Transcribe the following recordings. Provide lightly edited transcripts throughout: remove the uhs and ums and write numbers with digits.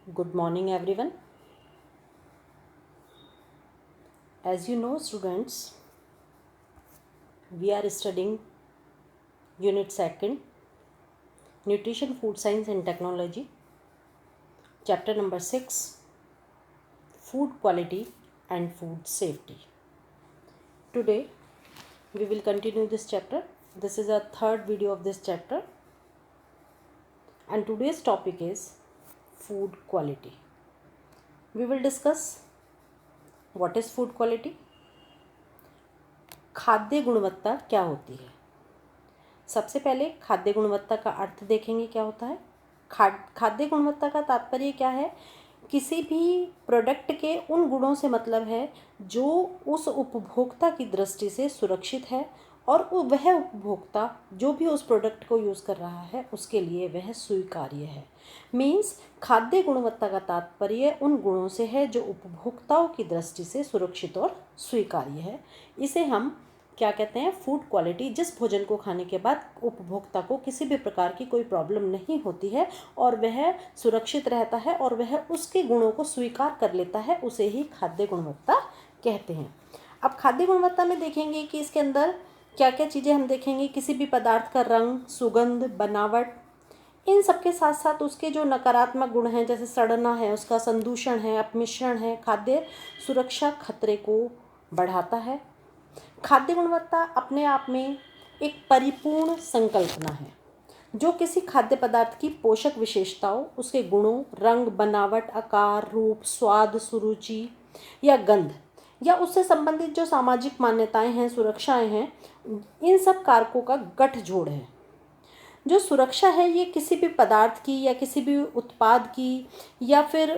Good morning, everyone. As you know, students, we are studying Unit 2, Nutrition, Food Science and Technology, Chapter number 6, Food Quality and Food Safety. Today, we will continue this chapter. This is our third video of this chapter. And today's topic is food quality. We will discuss what is food quality, खाद्य गुणवत्ता क्या होती है। सबसे पहले खाद्य गुणवत्ता का अर्थ देखेंगे क्या होता है। खाद्य गुणवत्ता का तात्पर्य क्या है, किसी भी प्रोडक्ट के उन गुणों से मतलब है जो उस उपभोक्ता की दृष्टि से सुरक्षित है और वह उपभोक्ता जो भी उस प्रोडक्ट को यूज़ कर रहा है उसके लिए वह स्वीकार्य है। मीन्स खाद्य गुणवत्ता का तात्पर्य उन गुणों से है जो उपभोक्ताओं की दृष्टि से सुरक्षित और स्वीकार्य है। इसे हम क्या कहते हैं, फूड क्वालिटी। जिस भोजन को खाने के बाद उपभोक्ता को किसी भी प्रकार की कोई प्रॉब्लम नहीं होती है और वह सुरक्षित रहता है और वह उसके गुणों को स्वीकार कर लेता है, उसे ही खाद्य गुणवत्ता कहते हैं। अब खाद्य गुणवत्ता में देखेंगे कि इसके अंदर क्या क्या चीज़ें हम देखेंगे। किसी भी पदार्थ का रंग, सुगंध, बनावट, इन सब के साथ साथ उसके जो नकारात्मक गुण हैं जैसे सड़ना है, उसका संदूषण है, अपमिश्रण है, खाद्य सुरक्षा खतरे को बढ़ाता है। खाद्य गुणवत्ता अपने आप में एक परिपूर्ण संकल्पना है जो किसी खाद्य पदार्थ की पोषक विशेषताओं, उसके गुणों, रंग, बनावट, आकार, रूप, स्वाद, सुरुचि या गंध या उससे संबंधित जो सामाजिक मान्यताएं हैं, सुरक्षाएं हैं, इन सब कारकों का गठजोड़ है। जो सुरक्षा है ये किसी भी पदार्थ की या किसी भी उत्पाद की या फिर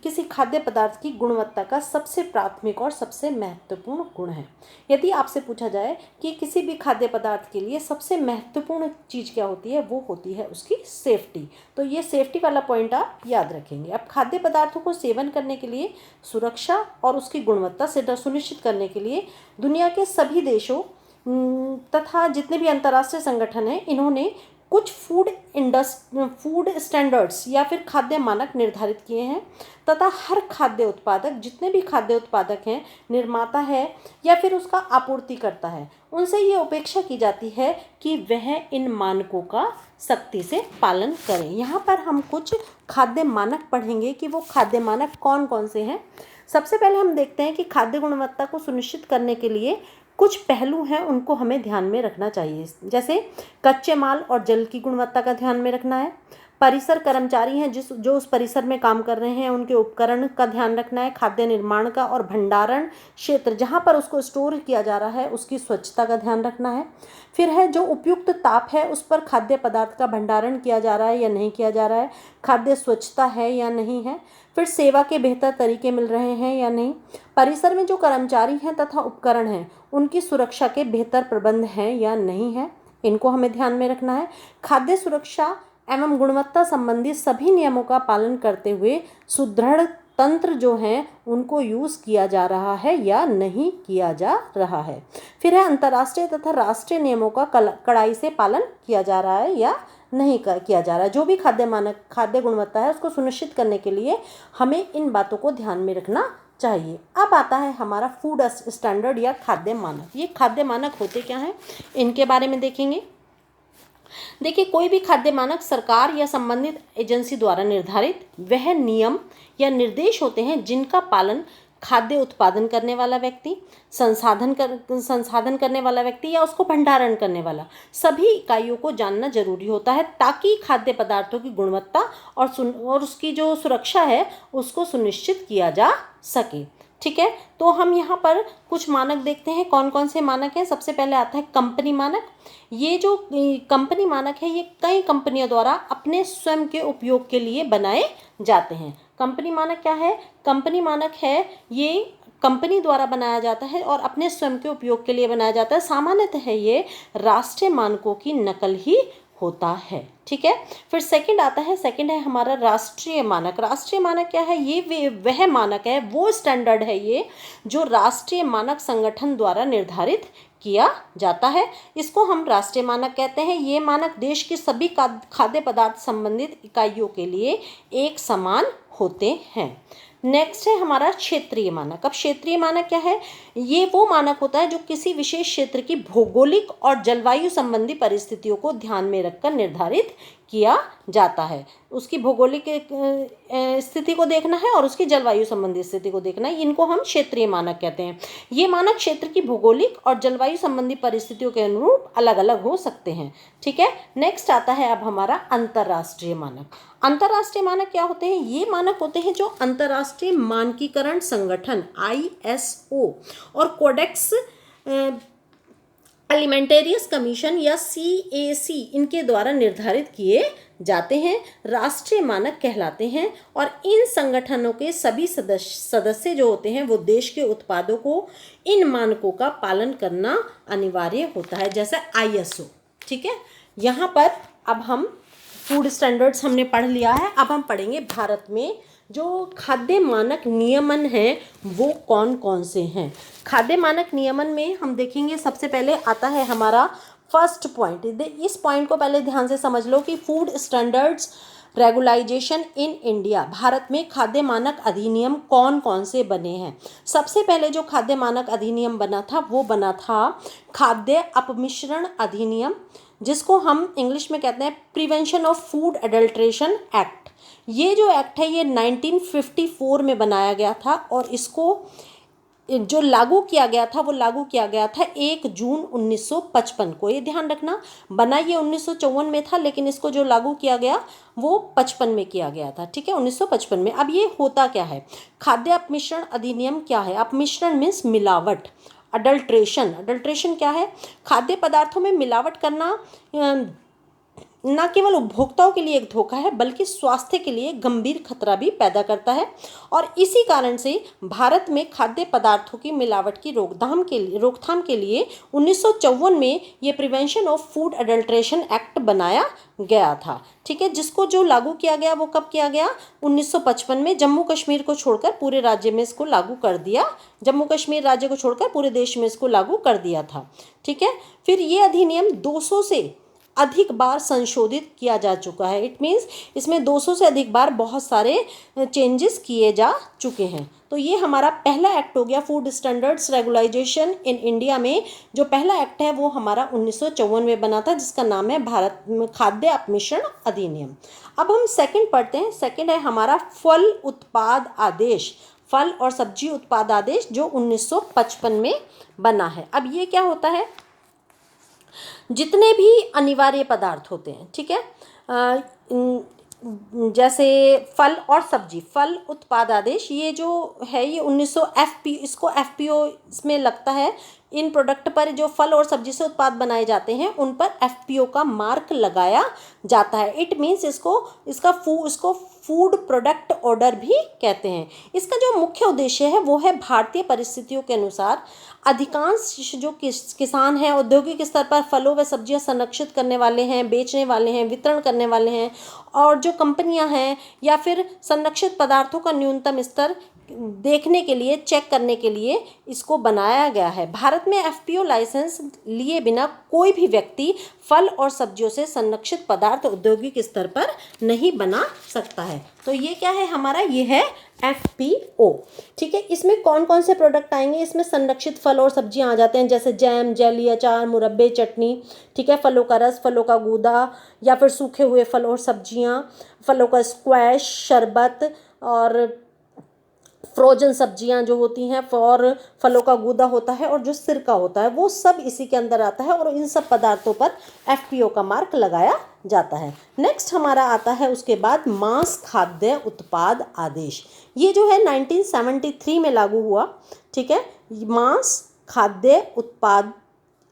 किसी खाद्य पदार्थ की गुणवत्ता का सबसे प्राथमिक और सबसे महत्वपूर्ण गुण है। यदि आपसे पूछा जाए कि किसी भी खाद्य पदार्थ के लिए सबसे महत्वपूर्ण चीज़ क्या होती है, वो होती है उसकी सेफ्टी। तो ये सेफ्टी वाला पॉइंट आप याद रखेंगे। अब खाद्य पदार्थों को सेवन करने के लिए सुरक्षा और उसकी गुणवत्ता से सुनिश्चित करने के लिए दुनिया के सभी देशों तथा जितने भी अंतर्राष्ट्रीय संगठन हैं, इन्होंने कुछ फूड स्टैंडर्ड्स या फिर खाद्य मानक निर्धारित किए हैं तथा हर खाद्य उत्पादक, जितने भी खाद्य उत्पादक हैं, निर्माता है या फिर उसका आपूर्ति करता है, उनसे ये अपेक्षा की जाती है कि वह इन मानकों का सख्ती से पालन करें। यहाँ पर हम कुछ खाद्य मानक पढ़ेंगे कि वो खाद्य मानक कौन कौन से हैं। सबसे पहले हम देखते हैं कि खाद्य गुणवत्ता को सुनिश्चित करने के लिए कुछ पहलू हैं, उनको हमें ध्यान में रखना चाहिए। जैसे कच्चे माल और जल की गुणवत्ता का ध्यान में रखना है। परिसर, कर्मचारी हैं जो उस परिसर में काम कर रहे हैं, उनके उपकरण का ध्यान रखना है। खाद्य निर्माण का और भंडारण क्षेत्र जहाँ पर उसको स्टोर किया जा रहा है उसकी स्वच्छता का ध्यान रखना है। फिर है जो उपयुक्त ताप है उस पर खाद्य पदार्थ का भंडारण किया जा रहा है या नहीं किया जा रहा है, खाद्य स्वच्छता है या नहीं है। फिर सेवा के बेहतर तरीके मिल रहे हैं या नहीं। परिसर में जो कर्मचारी हैं तथा उपकरण हैं उनकी सुरक्षा के बेहतर प्रबंध हैं या नहीं है, इनको हमें ध्यान में रखना है। खाद्य सुरक्षा एवं गुणवत्ता संबंधी सभी नियमों का पालन करते हुए सुदृढ़ तंत्र जो हैं उनको यूज़ किया जा रहा है या नहीं किया जा रहा है। फिर है अंतर्राष्ट्रीय तथा राष्ट्रीय नियमों का कड़ाई से पालन किया जा रहा है या नहीं किया जा रहा है। जो भी खाद्य गुणवत्ता है उसको सुनिश्चित करने के लिए हमें इन बातों को ध्यान में रखना चाहिए। अब आता है हमारा फूड स्टैंडर्ड या खाद्य मानक। ये खाद्य मानक होते क्या हैं, इनके बारे में देखेंगे। देखिए, कोई भी खाद्य मानक सरकार या संबंधित एजेंसी द्वारा निर्धारित वह नियम या निर्देश होते हैं जिनका पालन खाद्य उत्पादन करने वाला व्यक्ति, संसाधन करने वाला व्यक्ति या उसको भंडारण करने वाला सभी इकाइयों को जानना जरूरी होता है ताकि खाद्य पदार्थों की गुणवत्ता और उसकी जो सुरक्षा है उसको सुनिश्चित किया जा सके। ठीक है, तो हम यहाँ पर कुछ मानक देखते हैं। कौन कौन से मानक हैं। सबसे पहले आता है कंपनी मानक। ये जो कंपनी मानक है ये कई कंपनियों द्वारा अपने स्वयं के उपयोग के लिए बनाए जाते हैं। कंपनी मानक क्या है, कंपनी मानक है ये कंपनी द्वारा बनाया जाता है और अपने स्वयं के उपयोग के लिए बनाया जाता है। सामान्यतः ये राष्ट्रीय मानकों की नकल ही होता है। ठीक है, फिर सेकंड आता है, सेकंड है हमारा राष्ट्रीय मानक। राष्ट्रीय मानक क्या है, ये वह मानक है, वो स्टैंडर्ड है ये जो राष्ट्रीय मानक संगठन द्वारा निर्धारित किया जाता है। इसको हम राष्ट्रीय मानक कहते हैं। ये मानक देश की सभी खाद्य पदार्थ संबंधित इकाइयों के लिए एक समान होते हैं। नेक्स्ट है हमारा क्षेत्रीय मानक। अब क्षेत्रीय मानक क्या है? ये वो मानक होता है जो किसी विशेष क्षेत्र की भौगोलिक और जलवायु संबंधी परिस्थितियों को ध्यान में रखकर निर्धारित किया जाता है। उसकी भौगोलिक स्थिति को देखना है और उसकी जलवायु संबंधी स्थिति को देखना है। इनको हम क्षेत्रीय मानक कहते हैं। ये मानक क्षेत्र की भौगोलिक और जलवायु संबंधी परिस्थितियों के अनुरूप अलग अलग हो सकते हैं। ठीक है। नेक्स्ट आता है अब हमारा अंतर्राष्ट्रीय मानक। अंतर्राष्ट्रीय मानक क्या होते हैं? ये मानक होते हैं जो अंतर्राष्ट्रीय मानकीकरण संगठन ISO और कोडेक्स एलिमेंटेरियस कमीशन या CAC इनके द्वारा निर्धारित किए जाते हैं, राष्ट्रीय मानक कहलाते हैं। और इन संगठनों के सभी सदस्य जो होते हैं वो देश के उत्पादों को इन मानकों का पालन करना अनिवार्य होता है, जैसे ISO। ठीक है। यहाँ पर अब हम फूड स्टैंडर्ड्स हमने पढ़ लिया है। अब हम पढ़ेंगे भारत में जो खाद्य मानक नियमन हैं वो कौन कौन से हैं। खाद्य मानक नियमन में हम देखेंगे सबसे पहले आता है हमारा फर्स्ट पॉइंट। इस पॉइंट को पहले ध्यान से समझ लो कि food standards regularisation in India. Bharat में खाद्य मानक अधिनियम कौन कौन से बने हैं? सबसे पहले जो खाद्य मानक अधिनियम बना था वो बना था खाद्य अपमिश्रण अधिनियम, जिसको हम इंग्लिश में कहते हैं prevention of food adulteration act. ये जो एक्ट है ये 1954 में बनाया गया था और इसको जो लागू किया गया था वो लागू किया गया था 1 जून 1955 को। ये ध्यान रखना, बना ये 1954 में था लेकिन इसको जो लागू किया गया वो 55 में किया गया था। ठीक है, 1955 में। अब ये होता क्या है? खाद्य अपमिश्रण अधिनियम क्या है? अपमिश्रण मीन्स मिलावट। अडल्ट्रेशन क्या है? खाद्य पदार्थों में मिलावट करना न केवल उपभोक्ताओं के लिए एक धोखा है बल्कि स्वास्थ्य के लिए गंभीर खतरा भी पैदा करता है। और इसी कारण से भारत में खाद्य पदार्थों की मिलावट की रोकथाम के लिए 1954 में ये prevention of food adulteration act बनाया गया था। ठीक है, जिसको जो लागू किया गया वो कब किया गया? 1955 में। जम्मू कश्मीर को छोड़कर पूरे राज्य में इसको लागू कर दिया। जम्मू कश्मीर राज्य को छोड़कर पूरे देश में इसको लागू कर दिया था। ठीक है। फिर ये अधिनियम 200 से अधिक बार संशोधित किया जा चुका है। इट मीन्स इसमें 200 से अधिक बार बहुत सारे चेंजेस किए जा चुके हैं। तो ये हमारा पहला एक्ट हो गया food standards regularisation in India में। जो पहला एक्ट है वो हमारा 1954 में बना था, जिसका नाम है भारत खाद्य अपमिश्रण अधिनियम। अब हम सेकंड पढ़ते हैं। सेकंड है हमारा फल उत्पाद आदेश, फल और सब्जी उत्पाद आदेश, जो 1955 में बना है। अब ये क्या होता है? जितने भी अनिवार्य पदार्थ होते हैं, ठीक है, जैसे फल और सब्जी, फल उत्पाद आदेश, ये जो है ये 1900 इसको FPO इसमें लगता है। इन प्रोडक्ट पर जो फल और सब्जी से उत्पाद बनाए जाते हैं उन पर FPO का मार्क लगाया जाता है। इट मीन्स इसको फूड प्रोडक्ट ऑर्डर भी कहते हैं। इसका जो मुख्य उद्देश्य है वो है भारतीय परिस्थितियों के अनुसार अधिकांश जो किसान हैं औद्योगिक स्तर पर फलों व सब्जियां संरक्षित करने वाले हैं, बेचने वाले हैं, वितरण करने वाले हैं, और जो कंपनियां हैं या फिर संरक्षित पदार्थों का न्यूनतम स्तर देखने के लिए, चेक करने के लिए इसको बनाया गया है। भारत में FPO लाइसेंस लिए बिना कोई भी व्यक्ति फल और सब्जियों से संरक्षित पदार्थ औद्योगिक स्तर पर नहीं बना सकता है। तो ये क्या है हमारा? ये है FPO। ठीक है। इसमें कौन कौन से प्रोडक्ट आएंगे? इसमें संरक्षित फल और सब्जियां आ जाते हैं, जैसे जैम, जेली, अचार, मुरब्बे, चटनी। ठीक है, फलों का रस, फलों का गूदा या फिर सूखे हुए फल और सब्जियां, फलों का स्क्वैश, शरबत और फ्रोजन सब्जियां जो होती हैं, और फलों का गूदा होता है और जो सिरका होता है, वो सब इसी के अंदर आता है और इन सब पदार्थों पर FPO का मार्क लगाया जाता है। नेक्स्ट हमारा आता है उसके बाद मांस खाद्य उत्पाद आदेश। ये जो है 1973 में लागू हुआ। ठीक है, मांस खाद्य उत्पाद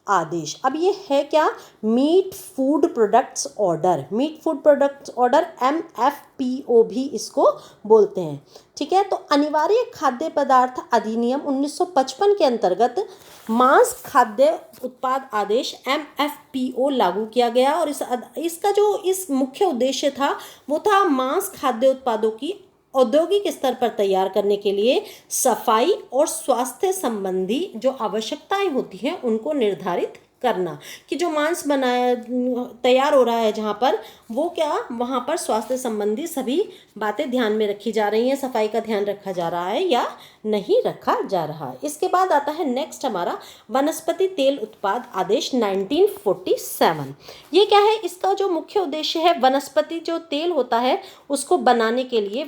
आदेश। अब ये है क्या? Meat food products order. Meat food products order MFPO भी इसको बोलते हैं। ठीक है, तो अनिवार्य खाद्य पदार्थ अधिनियम 1955 के अंतर्गत मांस खाद्य उत्पाद आदेश MFPO लागू किया गया और इसका जो इस मुख्य उद्देश्य था वो था मांस खाद्य उत्पादों की औद्योगिक स्तर पर तैयार करने के लिए सफाई और स्वास्थ्य संबंधी जो आवश्यकताएं होती हैं उनको निर्धारित करना, कि जो मांस बनाया तैयार हो रहा है जहाँ पर, वो क्या वहाँ पर स्वास्थ्य संबंधी सभी बातें ध्यान में रखी जा रही हैं, सफाई का ध्यान रखा जा रहा है या नहीं रखा जा रहा है। इसके बाद आता है नेक्स्ट हमारा वनस्पति तेल उत्पाद आदेश 1947। ये क्या है, इसका जो मुख्य उद्देश्य है, वनस्पति जो तेल होता है उसको बनाने के लिए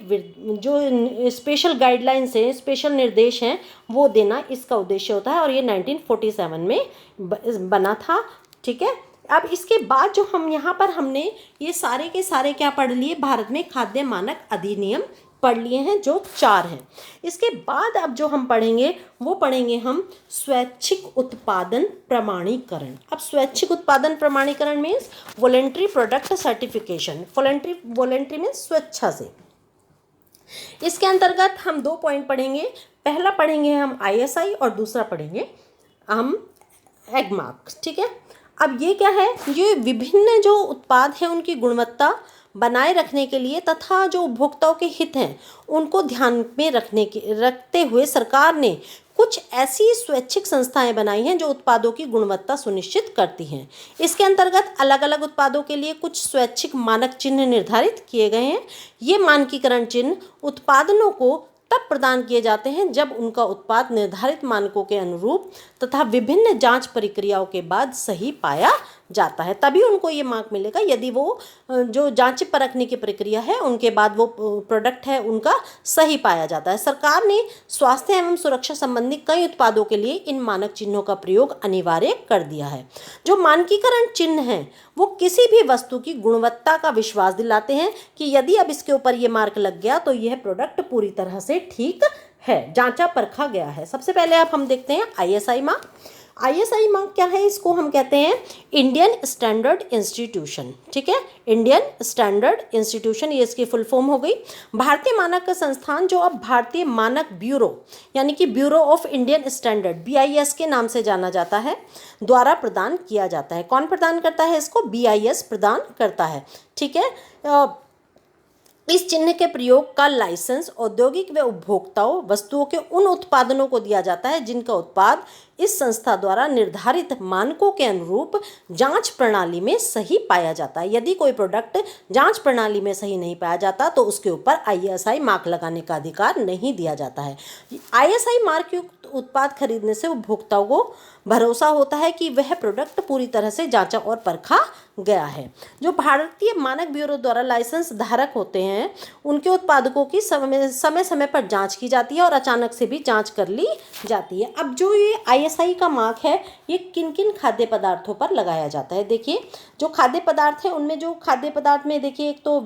जो स्पेशल गाइडलाइंस हैं, स्पेशल निर्देश हैं, वो देना इसका उद्देश्य होता है, और ये 1947 में बना था। ठीक है, अब इसके बाद जो हम यहाँ पर हमने ये सारे के सारे क्या पढ़ लिए, भारत में खाद्य मानक अधिनियम पढ़ लिए हैं, जो 4 हैं। इसके बाद अब जो हम पढ़ेंगे वो पढ़ेंगे हम स्वैच्छिक उत्पादन प्रमाणीकरण। अब स्वैच्छिक उत्पादन प्रमाणीकरण means voluntary product certification. Voluntary means स्वेच्छा से। इसके अंतर्गत हम 2 पॉइंट पढ़ेंगे। पहला पढ़ेंगे हम ISI और दूसरा पढ़ेंगे हम एगमार्क। ठीक है, अब ये क्या है, ये विभिन्न जो उत्पाद हैं उनकी गुणवत्ता बनाए रखने के लिए तथा जो उपभोक्ताओं के हित हैं उनको ध्यान में रखते हुए सरकार ने कुछ ऐसी स्वैच्छिक संस्थाएं बनाई हैं जो उत्पादों की गुणवत्ता सुनिश्चित करती हैं। इसके अंतर्गत अलग अलग उत्पादों के लिए कुछ स्वैच्छिक मानक चिन्ह निर्धारित किए गए हैं। ये मानकीकरण चिन्ह उत्पादनों को तब प्रदान किए जाते हैं जब उनका उत्पाद निर्धारित मानकों के अनुरूप तथा विभिन्न जांच प्रक्रियाओं के बाद सही पाया जाता है, तभी उनको ये मार्क मिलेगा। यदि वो जो जांच परखने की प्रक्रिया है उनके बाद वो प्रोडक्ट है उनका सही पाया जाता है। सरकार ने स्वास्थ्य एवं सुरक्षा संबंधी कई उत्पादों के लिए इन मानक चिन्हों का प्रयोग अनिवार्य कर दिया है। जो मानकीकरण चिन्ह हैं वो किसी भी वस्तु की गुणवत्ता का विश्वास दिलाते हैं कि यदि अब इसके ऊपर ये मार्क लग गया तो यह प्रोडक्ट पूरी तरह से ठीक है, जांचा परखा गया है। सबसे पहले अब हम देखते हैं ISI मार्क। ISI मार्क क्या है, इसको हम कहते हैं इंडियन स्टैंडर्ड इंस्टीट्यूशन। ठीक है, इंडियन स्टैंडर्ड इंस्टीट्यूशन, ये इसकी फुल फॉर्म हो गई। भारतीय मानक संस्थान, जो अब भारतीय मानक ब्यूरो यानी कि bureau of Indian standard BIS के नाम से जाना जाता है, द्वारा प्रदान किया जाता है। कौन प्रदान करता है इसको, BIS प्रदान करता है। ठीक है, इस चिन्ह के प्रयोग का लाइसेंस औद्योगिक व उपभोक्ताओं वस्तुओं के उन उत्पादनों को दिया जाता है जिनका उत्पाद इस संस्था द्वारा निर्धारित मानकों के अनुरूप जांच प्रणाली में सही पाया जाता है। यदि कोई प्रोडक्ट जांच प्रणाली में सही नहीं पाया जाता तो उसके ऊपर ISI मार्क लगाने का अधिकार नहीं दिया जाता है। ISI मार्क युक्त उत्पाद खरीदने से उपभोक्ताओं को भरोसा होता है कि वह प्रोडक्ट पूरी तरह से जांचा और परखा गया है। जो भारतीय मानक ब्यूरो द्वारा लाइसेंस धारक होते हैं उनके उत्पादकों की समय समय पर जांच की जाती है और अचानक से भी जांच कर ली जाती है। अब जो ये ISI का मार्क है ये किन किन खाद्य पदार्थों पर लगाया जाता है। देखिए, जो खाद्य पदार्थ है उनमें जो खाद्य पदार्थ में देखिए, एक तो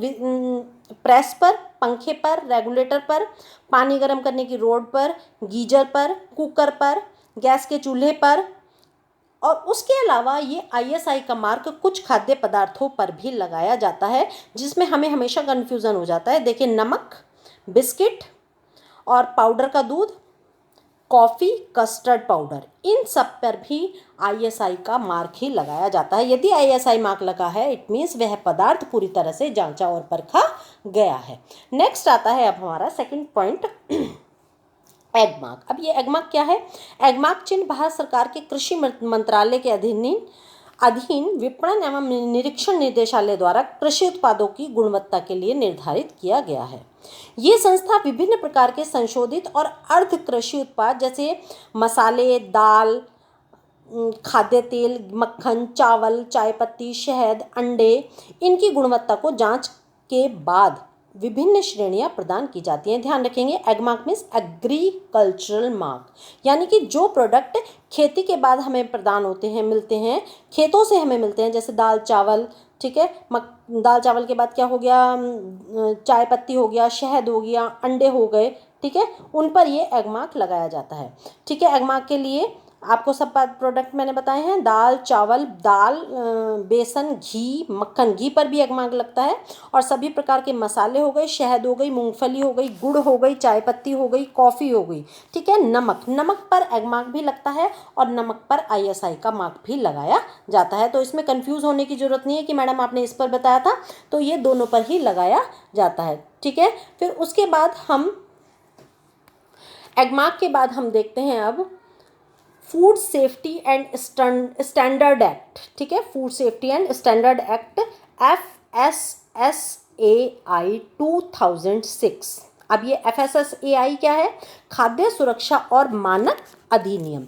प्रेस पर, पंखे पर, रेगुलेटर पर, पानी गर्म करने की रोड पर, गीजर पर, कुकर पर, गैस के चूल्हे पर, और उसके अलावा ये ISI का मार्क कुछ खाद्य पदार्थों पर भी लगाया जाता है जिसमें हमें हमेशा कन्फ्यूज़न हो जाता है। देखिए, नमक, बिस्किट और पाउडर का दूध, कॉफ़ी, कस्टर्ड पाउडर, इन सब पर भी ISI का मार्क ही लगाया जाता है। यदि ISI मार्क लगा है इट मीन्स वह पदार्थ पूरी तरह से जांचा और परखा गया है। नेक्स्ट आता है अब हमारा सेकंड पॉइंट, एगमार्क। अब ये एगमार्क क्या है, एगमार्क चिन्ह भारत सरकार के कृषि मंत्रालय के अधीन विपणन एवं निरीक्षण निदेशालय द्वारा कृषि उत्पादों की गुणवत्ता के लिए निर्धारित किया गया है। ये संस्था विभिन्न प्रकार के संशोधित और अर्ध कृषि उत्पाद जैसे मसाले, दाल, खाद्य तेल, मक्खन, चावल, चाय पत्ती, शहद, अंडे, इनकी गुणवत्ता को जांच के बाद विभिन्न श्रेणियां प्रदान की जाती हैं। ध्यान रखेंगे, एगमार्क मीन्स एग्रीकल्चरल मार्क, यानी कि जो प्रोडक्ट खेती के बाद हमें प्रदान होते हैं, मिलते हैं, खेतों से हमें मिलते हैं, जैसे दाल चावल। ठीक है, दाल चावल के बाद क्या हो गया, चाय पत्ती हो गया, शहद हो गया, अंडे हो गए। ठीक है, उन पर ये एगमार्क लगाया जाता है। ठीक है, एगमार्क के लिए आपको सब प्रोडक्ट मैंने बताए हैं, दाल, चावल, बेसन, घी, मक्खन, घी पर भी एगमार्क लगता है, और सभी प्रकार के मसाले हो गए, शहद हो गई, मूंगफली हो गई, गुड़ हो गई, चाय पत्ती हो गई, कॉफ़ी हो गई, ठीक है। नमक पर एगमार्क भी लगता है और नमक पर ISI का मार्क भी लगाया जाता है। तो इसमें कंफ्यूज होने की ज़रूरत नहीं है कि मैडम आपने इस पर बताया था, तो ये दोनों पर ही लगाया जाता है, ठीक है। फिर उसके बाद हम एगमार्क के बाद हम देखते हैं अब food safety and standard act, ठीक है। Food safety and standard act FSSAI 2006। अब ये FSSAI क्या है? खाद्य सुरक्षा और मानक अधिनियम।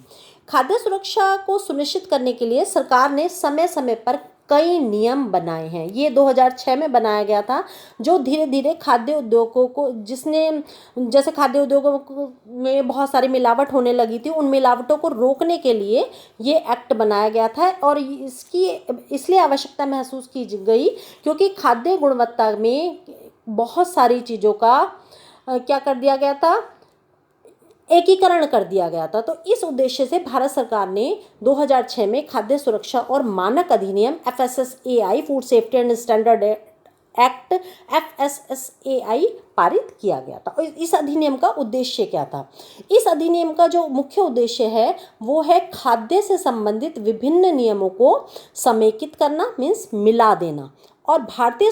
खाद्य सुरक्षा को सुनिश्चित करने के लिए सरकार ने समय समय पर कई नियम बनाए हैं। ये 2006 में बनाया गया था, जो धीरे धीरे खाद्य उद्योगों को, जैसे खाद्य उद्योगों में बहुत सारी मिलावट होने लगी थी, उन मिलावटों को रोकने के लिए ये एक्ट बनाया गया था। और इसकी इसलिए आवश्यकता महसूस की गई क्योंकि खाद्य गुणवत्ता में बहुत सारी चीज़ों का क्या कर दिया गया था, एकीकरण कर दिया गया था। तो इस उद्देश्य से भारत सरकार ने 2006 में खाद्य सुरक्षा और मानक अधिनियम FSSAI food safety and standard act FSSAI पारित किया गया था। इस अधिनियम का उद्देश्य क्या था? इस अधिनियम का जो मुख्य उद्देश्य है वो है खाद्य से संबंधित विभिन्न नियमों को समेकित करना, मीन्स मिला देना, और भारतीय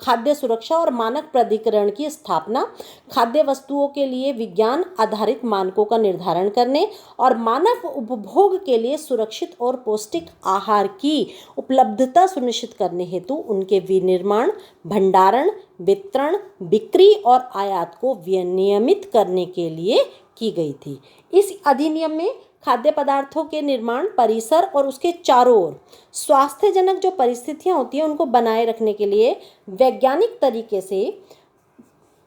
खाद्य सुरक्षा और मानक प्राधिकरण की स्थापना, खाद्य वस्तुओं के लिए विज्ञान आधारित मानकों का निर्धारण करने और मानव उपभोग के लिए सुरक्षित और पौष्टिक आहार की उपलब्धता सुनिश्चित करने हेतु उनके विनिर्माण, भंडारण, वितरण, बिक्री और आयात को विनियमित करने के लिए की गई थी। इस अधिनियम में खाद्य पदार्थों के निर्माण परिसर और उसके चारों ओर स्वास्थ्यजनक जो परिस्थितियां होती हैं उनको बनाए रखने के लिए वैज्ञानिक तरीके से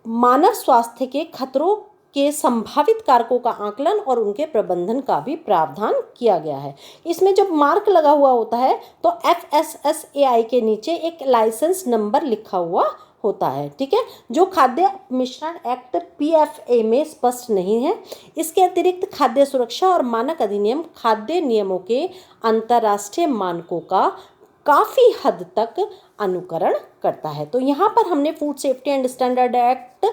मानव स्वास्थ्य के खतरों के संभावित कारकों का आकलन और उनके प्रबंधन का भी प्रावधान किया गया है। इसमें जब मार्क लगा हुआ होता है तो FSSAI के नीचे एक लाइसेंस नंबर लिखा हुआ होता है, ठीक है, जो खाद्य मिश्रण एक्ट PFA में स्पष्ट नहीं है। इसके अतिरिक्त खाद्य सुरक्षा और मानक अधिनियम खाद्य नियमों के अंतर्राष्ट्रीय मानकों का काफ़ी हद तक अनुकरण करता है। तो यहाँ पर हमने food safety and standard act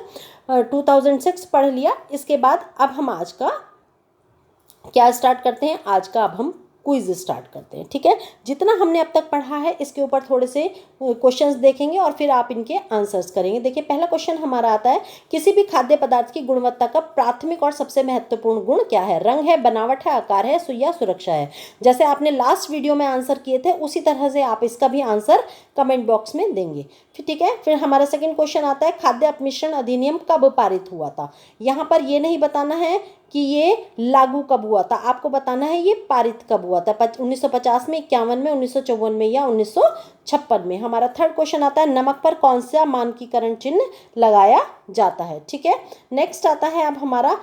2006 पढ़ लिया। इसके बाद अब हम आज का क्या स्टार्ट करते हैं? आज का अब हम क्विज स्टार्ट करते हैं, ठीक है। जितना हमने अब तक पढ़ा है इसके ऊपर थोड़े से क्वेश्चंस देखेंगे और फिर आप इनके आंसर्स करेंगे। देखिए, पहला क्वेश्चन हमारा आता है, किसी भी खाद्य पदार्थ की गुणवत्ता का प्राथमिक और सबसे महत्वपूर्ण गुण क्या है? रंग है, बनावट है, आकार है, या सुरक्षा है? जैसे आपने लास्ट वीडियो में आंसर किए थे उसी तरह से आप इसका भी आंसर कमेंट बॉक्स में देंगे, ठीक है। फिर हमारा सेकेंड क्वेश्चन आता है, खाद्य अपमिश्रण अधिनियम कब पारित हुआ था? यहाँ पर ये नहीं बताना है कि ये लागू कब हुआ था, आपको बताना है ये पारित कब हुआ था, 1950 में, 51 में, 1954 में या 1956 में। हमारा थर्ड क्वेश्चन आता है, नमक पर कौन सा मानकीकरण चिन्ह लगाया जाता है, ठीक है। नेक्स्ट आता है अब हमारा,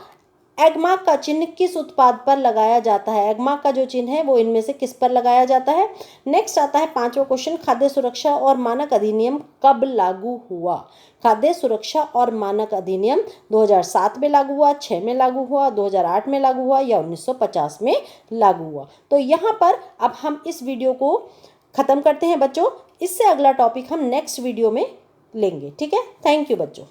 एगमार्क का चिन्ह किस उत्पाद पर लगाया जाता है? एगमार्क का जो चिन्ह है वो इनमें से किस पर लगाया जाता है? नेक्स्ट आता है पांचवा क्वेश्चन, खाद्य सुरक्षा और मानक अधिनियम कब लागू हुआ? खाद्य सुरक्षा और मानक अधिनियम 2007 में लागू हुआ, 6 में लागू हुआ, 2008 में लागू हुआ या 1950 में लागू हुआ? तो यहाँ पर अब हम इस वीडियो को ख़त्म करते हैं बच्चों। इससे अगला टॉपिक हम नेक्स्ट वीडियो में लेंगे, ठीक है। थैंक यू बच्चों।